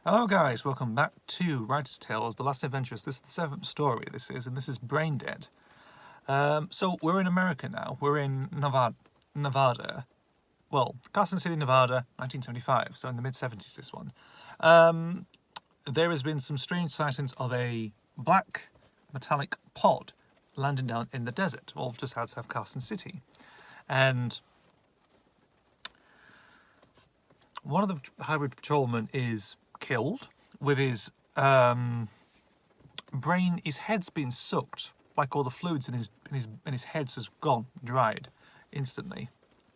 Hello guys, welcome back to Writer's Tales, The Last Adventures. This is the seventh story, and this is Brain Dead. So we're in America now. We're in Nevada. Well, Carson City, Nevada, 1975, so in the mid-70s this one. There has been some strange sightings of a black metallic pod landing down in the desert, well, just outside of Carson City. And one of the highway patrolmen is killed with his brain. His head's been sucked, like all the fluids in his head's has gone dried instantly,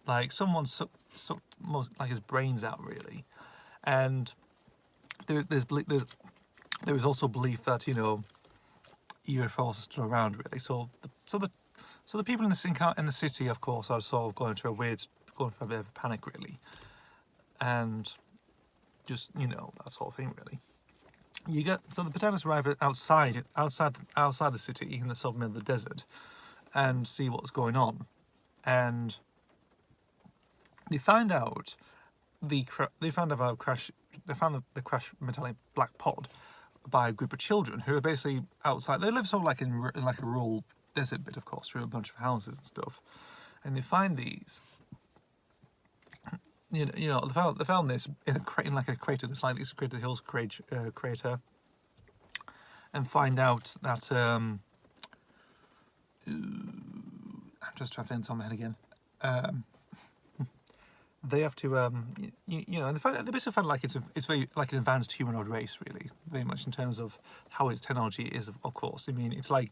like someone sucked most like his brains out really. And there is also belief that UFOs are still around really. So the people in the city, of course, are sort of going for a bit of a panic really, and just that sort of thing really. So the protagonists arrive outside the city in the sort of middle of the desert and see what's going on, and they find out the crash metallic black pod by a group of children who are basically outside. They live sort of like in like a rural desert bit, of course, through a bunch of houses and stuff, and they find these. They found this in a crater. It's like this Crater Hills crater, and find out that I'm just trying to think on my head again. They have to and they basically find like it's very like an advanced humanoid race really, very much in terms of how its technology is. Of course, I mean it's a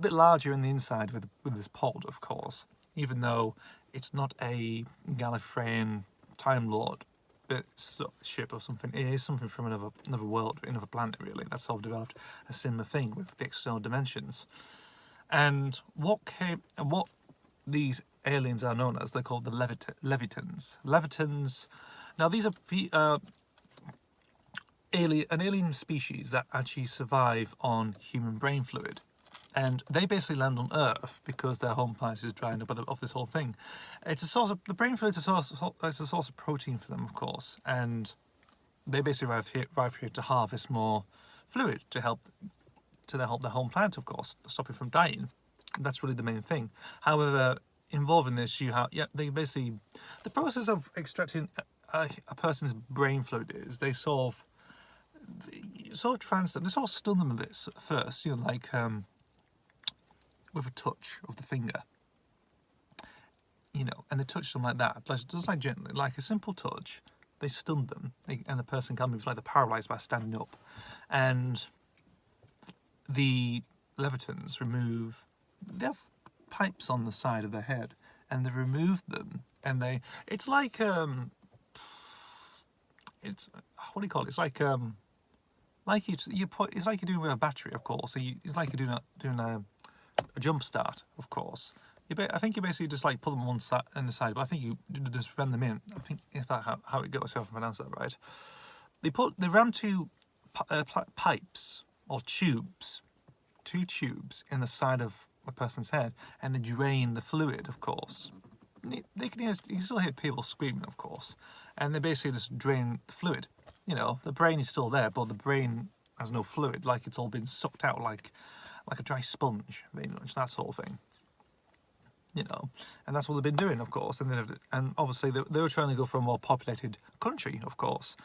bit larger in the inside with this pod, of course, even though it's not a Gallifreyan Time Lord ship or something. It is something from another world, another planet really. That's sort of developed a similar thing with the external dimensions. And what these aliens are known as, they're called the Levitans. Levitans. Now these are an alien species that actually survive on human brain fluid. And they basically land on Earth because their home planet is drying up of this whole thing. It's a source of the brain fluid. It's a source of protein for them, of course, and they basically arrive here to harvest more fluid to help their home planet, of course, stop it from dying. That's really the main thing. However, involving this, they basically, the process of extracting a person's brain fluid is they sort of stun them a bit first, with a touch of the finger, and they touch them like that, just like gently, like a simple touch. They stun them, and the person can move like they're paralysed by standing up. And the Levitans they have pipes on the side of their head, and they remove them, and it's like it's what do you call it? It's like it's like you're doing with a battery, of course. So it's like you're doing a jump start, of course. I think you basically just like put them on the side, but I think you just ram them in. I think if that's how it goes, if I pronounce that right. They ram two pipes or tubes, two tubes in the side of a person's head, and they drain the fluid, of course. You can still hear people screaming, of course, and they basically just drain the fluid. The brain is still there, but the brain has no fluid, like it's all been sucked out, like a dry sponge, very much, that sort of thing. And that's what they've been doing, of course. And obviously they were trying to go for a more populated country, of course,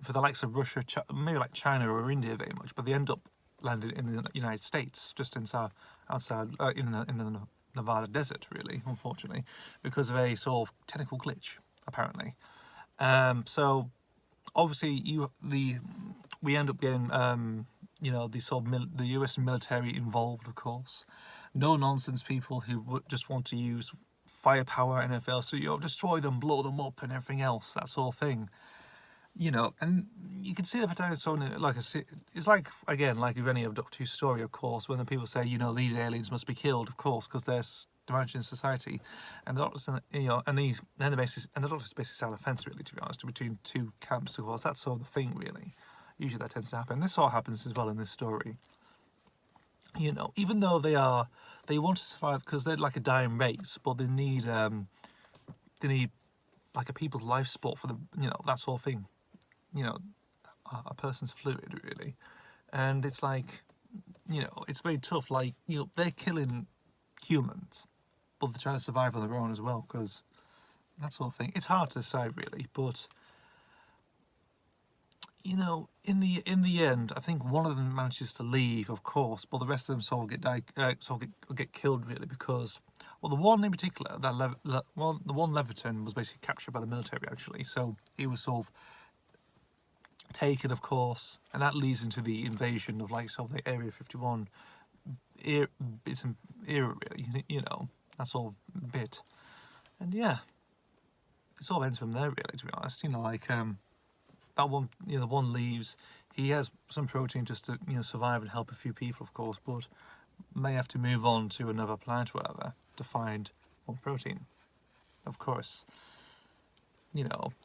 for the likes of Russia, maybe like China or India, very much. But they end up landing in the United States, just outside in the Nevada desert, really, unfortunately, because of a sort of technical glitch, apparently. So obviously we end up getting the US military involved, of course. No nonsense people who just want to use firepower and everything else, so destroy them, blow them up, and everything else, that sort of thing. And you can see the protagonist it's like, again, like with any of Doctor Who's story, of course, when the people say, these aliens must be killed, of course, because they're damaging society, and the Doctor's, and the Doctor's basically self defense, really, to be honest, between two camps, of course. That's sort of the thing, really. Usually that tends to happen. This sort of happens as well in this story. Even though they want to survive because they're like a dying race, but they need like a people's life support for the, that sort of thing. a person's fluid, really. And it's like, it's very tough. Like, they're killing humans, but they're trying to survive on their own as well, because that sort of thing. It's hard to decide, really, but in the end, I think one of them manages to leave, of course, but the rest of them sort of get killed, really, because, well, the one in particular, the one Leviton was basically captured by the military, actually, so he was sort of taken, of course, and that leads into the invasion of, like, sort of the Area 51 era, really, that sort of bit, and yeah, it sort of ends from there, really, to be honest, like, that one, the one leaves. He has some protein just to, survive and help a few people, of course, but may have to move on to another planet, or whatever, to find more protein. Of course,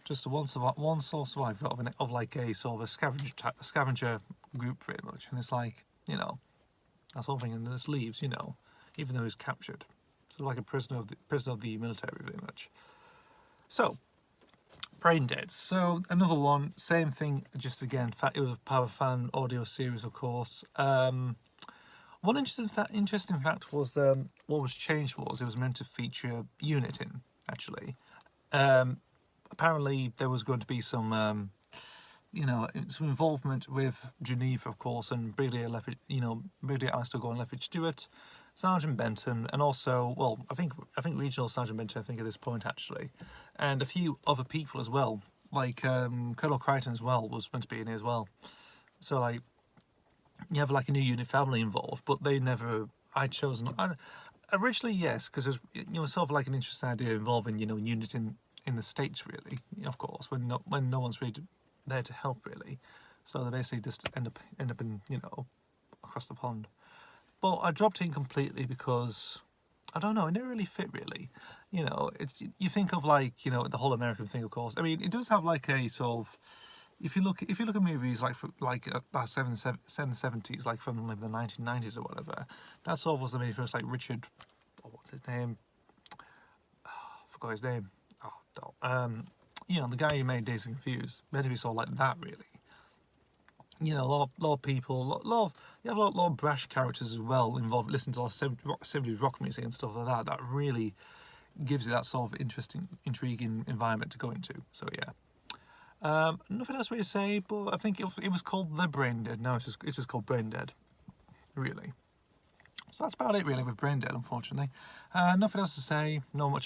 just one sole survivor of like a sort of a scavenger group, pretty much, and it's like, that sort of thing, and this leaves, even though he's captured, sort of like a prisoner of the military, very much. So. Brain Dead. So another one, same thing, just again, it was a Power Fan audio series, of course. One interesting fact was what was changed was it was meant to feature Unit in, actually. Apparently there was going to be some some involvement with Geneva, of course, and Brigadier Alistair Gordon Lethbridge Stewart, Sergeant Benton, and also, well, I think Regional Sergeant Benton, at this point, actually, and a few other people as well, like Colonel Crichton as well was meant to be in here as well. So, like, you have like a new unit family involved, but they never. I'd chosen. Originally, yes, because it was sort of like an interesting idea involving unit in the States, really. Of course, when no one's really there to help, really. So they basically just end up in across the pond. But I dropped in completely because I don't know, it never really fit, really. It's, you think of, like, the whole American thing, of course. I mean, it does have like a sort of, if you look at movies like the 70s, like from like the 1990s or whatever, that sort of was the very first, like, Richard, what's his name? Oh, I forgot his name. The guy who made Dazed and Confused, meant to be sort of like that, really. A lot of people, you have a lot of brash characters as well involved. Listen to a lot of 70s rock music and stuff like that. That really gives you that sort of interesting, intriguing environment to go into. So yeah, nothing else really to say. But I think it was called The Brain Dead. No, it's just called Brain Dead, really. So that's about it, really, with Brain Dead, unfortunately. Nothing else to say. No more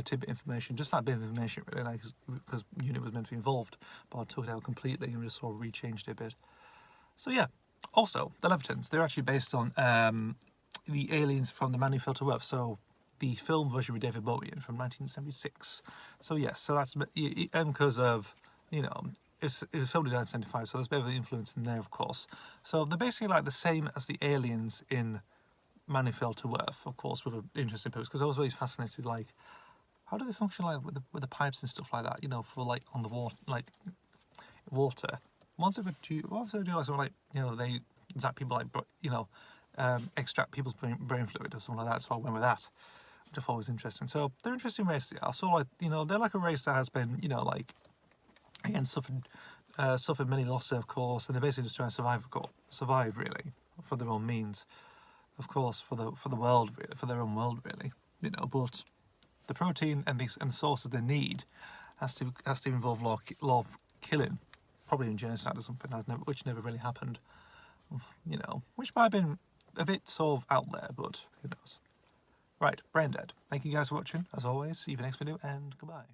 tidbit information. Just that bit of information, really, like, because Unit was meant to be involved, but I took it out completely and just sort of rechanged it a bit. So yeah. Also, the Levitans, they're actually based on the aliens from The Man Who Fell to Earth. So the film version with David Bowie from 1976. So yes, so that's and because of it was filmed in 1975, so there's a bit of an influence in there, of course. So they're basically like the same as the aliens in Man Who Fell to Earth, of course, with an interesting pose, because I was always fascinated, like, how do they function, like, with the pipes and stuff like that, for, like, on the water, like, water. What if they do, like, something like, they zap people, like, extract people's brain fluid or something like that, so I went with that, which I thought was interesting. So they're an interesting race, they are. So, like, they're like a race that has been, like, again, suffered many losses, of course, and they're basically just trying to survive, really, for their own means. Of course, for the world, really, for their own world, really, But the protein and the sources they need has to involve a lot of killing, probably in genocide or something, which never really happened. Which might have been a bit sort of out there, but who knows? Right, Brain Dead. Thank you guys for watching. As always, see you in the next video, and goodbye.